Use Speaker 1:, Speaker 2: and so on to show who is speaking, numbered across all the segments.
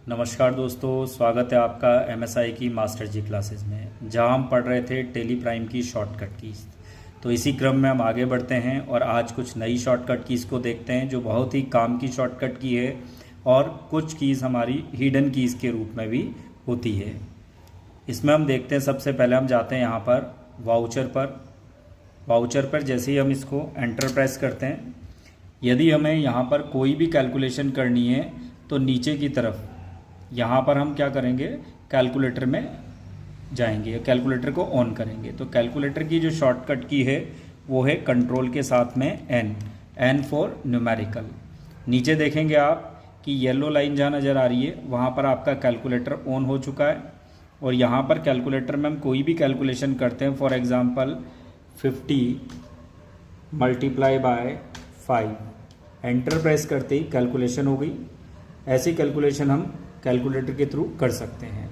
Speaker 1: नमस्कार दोस्तों, स्वागत है आपका एमएसआई की मास्टर जी क्लासेस में, जहां हम पढ़ रहे थे टेली प्राइम की शॉर्टकट कीज़। तो इसी क्रम में हम आगे बढ़ते हैं और आज कुछ नई शॉर्टकट कीज़ को देखते हैं जो बहुत ही काम की शॉर्टकट की है और कुछ कीज़ हमारी हिडन कीज़ के रूप में भी होती है। इसमें हम देखते हैं, सबसे पहले हम जाते हैं यहाँ पर वाउचर पर जैसे ही हम इसको एंटर प्रेस करते हैं, यदि हमें यहाँ पर कोई भी कैलकुलेशन करनी है तो नीचे की तरफ यहाँ पर हम क्या करेंगे, कैलकुलेटर में जाएंगे, कैलकुलेटर को ऑन करेंगे। तो कैलकुलेटर की जो शॉर्टकट की है वो है कंट्रोल के साथ में एन फॉर न्यूमेरिकल। नीचे देखेंगे आप कि येलो लाइन जहाँ नज़र आ रही है वहाँ पर आपका कैलकुलेटर ऑन हो चुका है और यहाँ पर कैलकुलेटर में हम कोई भी कैलकुलेशन करते हैं, for example 50 multiply by 5, enter press करते ही कैलकुलेशन हो गई। ऐसी कैलकुलेशन हम कैलकुलेटर के थ्रू कर सकते हैं।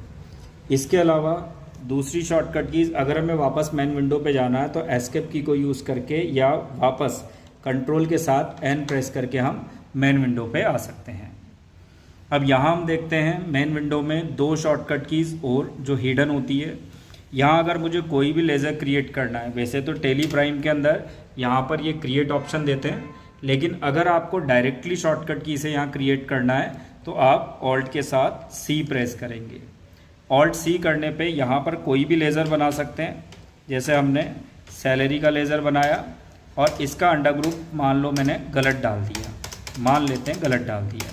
Speaker 1: इसके अलावा दूसरी शॉर्टकट कीज, अगर हमें वापस मेन विंडो पे जाना है तो एस्केप की को यूज़ करके या वापस कंट्रोल के साथ एन प्रेस करके हम मेन विंडो पे आ सकते हैं। अब यहाँ हम देखते हैं मेन विंडो में दो शॉर्टकट कीज और जो हिडन होती है। यहाँ अगर मुझे कोई भी लेज़र क्रिएट करना है, वैसे तो टेली प्राइम के अंदर यहाँ पर ये क्रिएट ऑप्शन देते हैं, लेकिन अगर आपको डायरेक्टली शॉर्टकट की से यहाँ क्रिएट करना है तो आप ऑल्ट के साथ सी प्रेस करेंगे। ऑल्ट सी करने पे यहाँ पर कोई भी लेज़र बना सकते हैं। जैसे हमने सैलरी का लेज़र बनाया और इसका अंडर ग्रुप मान लो मैंने गलत डाल दिया, मान लेते हैं गलत डाल दिया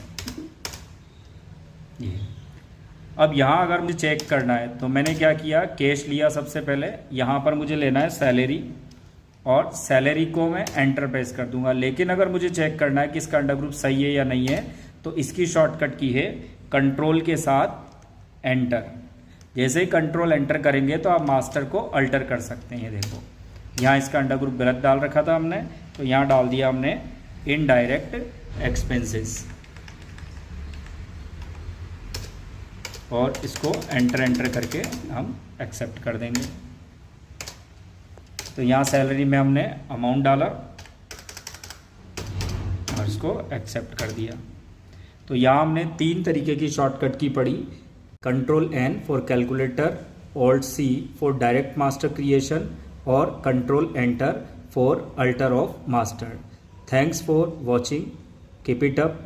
Speaker 1: ये। अब यहाँ अगर मुझे चेक करना है तो मैंने क्या किया, कैश लिया सबसे पहले, यहाँ पर मुझे लेना है सैलरी और सैलरी को मैं एंटर प्रेस कर दूंगा। लेकिन अगर मुझे चेक करना है कि इसका अंडर ग्रुप सही है या नहीं है तो इसकी शॉर्टकट की है कंट्रोल के साथ एंटर। जैसे ही कंट्रोल एंटर करेंगे तो आप मास्टर को अल्टर कर सकते हैं। ये देखो यहाँ इसका अंडर ग्रुप गलत डाल रखा था हमने, तो यहाँ डाल दिया हमने इनडायरेक्ट एक्सपेंसेस और इसको एंटर करके हम एक्सेप्ट कर देंगे। तो यहाँ सैलरी में हमने अमाउंट डाला और इसको एक्सेप्ट कर दिया। तो यहाँ हमने तीन तरीके की शॉर्टकट की पढ़ी, control N for calculator, alt C for direct master creation और control enter for alter of master. Thanks for watching, keep it up.